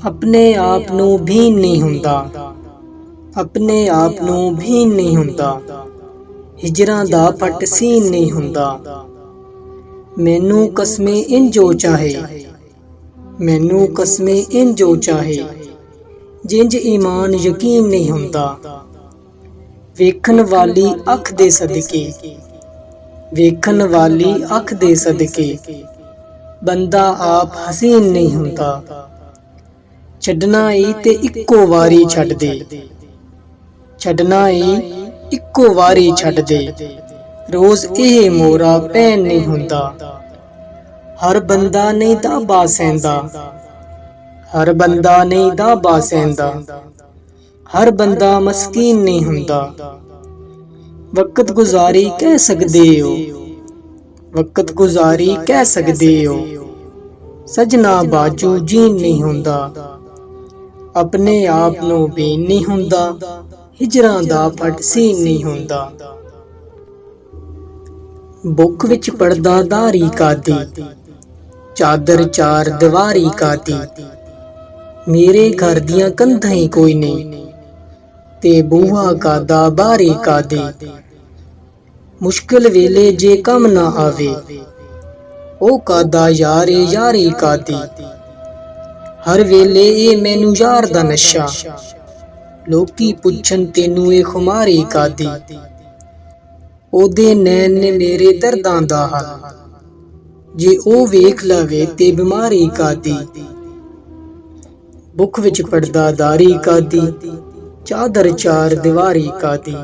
ਆਪਣੇ ਆਪ ਨੂੰ ਵੀ ਨਹੀਂ ਹੁੰਦਾ, ਆਪਣੇ ਆਪ ਨੂੰ ਵੀ ਨਹੀਂ ਹੁੰਦਾ, ਹਿਜਰਾਂ ਦਾ ਫਟ ਸੀਨ ਨਹੀਂ ਹੁੰਦਾ। ਮੈਨੂੰ ਕਸਮੇ ਇੰਜੋ ਚਾਹੇ, ਮੈਨੂੰ ਕਸਮੇ ਇੰਜੋ ਚਾਹੇ, ਜਿੰਜ ਈਮਾਨ ਯਕੀਨ ਨਹੀਂ ਹੁੰਦਾ। ਵੇਖਣ ਵਾਲੀ ਅੱਖ ਦੇ ਸਦਕੇ, ਵੇਖਣ ਵਾਲੀ ਅੱਖ ਦੇ ਸਦਕੇ, ਬੰਦਾ ਆਪ ਹਸੀਨ ਨਹੀਂ ਹੁੰਦਾ। ਛੱਡਣਾ ਈ ਤੇ ਇੱਕੋ ਵਾਰੀ ਛੱਡ ਦੇ, ਛੱਡਣਾ ਈ ਇੱਕੋ ਵਾਰੀ ਛੱਡ ਦੇ, ਰੋਜ਼ ਇਹ ਮੋਰਾ ਪੈਣ ਨਹੀਂ ਹੁੰਦਾ। ਹਰ ਬੰਦਾ ਨਹੀਂ ਦਾਬਾ ਸਹਿੰਦਾ, ਹਰ ਬੰਦਾ ਨਹੀਂ ਦਾਬਾ ਸਹਿੰਦਾ, ਹਰ ਬੰਦਾ ਮਸਕੀਨ ਨਹੀਂ ਹੁੰਦਾ। ਵਕਤ ਗੁਜ਼ਾਰੀ ਕਹਿ ਸਕਦੇ ਹੋ, ਵਕਤ ਗੁਜ਼ਾਰੀ ਕਹਿ ਸਕਦੇ ਹੋ, ਸਜਣਾ ਬਾਜੂ ਜੀਨ ਨਹੀਂ ਹੁੰਦਾ। ਆਪਣੇ ਆਪ ਨੂੰ ਵੀ ਨਹੀਂ ਹੁੰਦਾ, ਹਿਜਰਾਂ ਦਾ ਫਟ ਸੀਨ ਨਹੀਂ ਹੁੰਦਾ। ਬੁੱਕ ਵਿੱਚ ਪੜਦਾ ਦਾਰੀ ਕਾਦੀ, ਚਾਦਰ ਚਾਰ ਦੀਵਾਰੀ ਕਾਦੀ। ਮੇਰੇ ਘਰ ਦੀਆਂ ਕੰਧਾਂ ਹੀ ਕੋਈ ਨਹੀਂ, ਤੇ ਬੂਹਾ ਕਾਦਾ ਬਾਰੀ ਕਾਦੀ। ਮੁਸ਼ਕਿਲ ਵੇਲੇ ਜੇ ਕੰਮ ਨਾ ਆਵੇ, ਉਹ ਕਾਦਾ ਯਾਰੇ ਯਾਰੀ ਕਾਦੀ। ਹਰ ਵੇਲੇ ਇਹ ਮੈਨੂੰ ਯਾਰ ਦਾ ਨਸ਼ਾ, ਲੋਕੀ ਪੁੱਛਣ ਤੈਨੂੰ ਇਹ ਖੁਮਾਰੀ ਕਾਦੀ। ਉਹਦੇ ਨੈਣ ਨੇ ਮੇਰੇ ਦਰਦਾਂ ਦਾ ਹੱਲ, ਜੇ ਉਹ ਵੇਖ ਲਵੇ ਤੇ ਬਿਮਾਰੀ ਕਾਦੀ। ਬੁੱਕ ਵਿੱਚ ਪੜਦਾ ਦਾਰੀ ਕਾਦੀ, ਚਾਦਰ ਚਾਰ ਦੀਵਾਰੀ ਕਾਦੀ।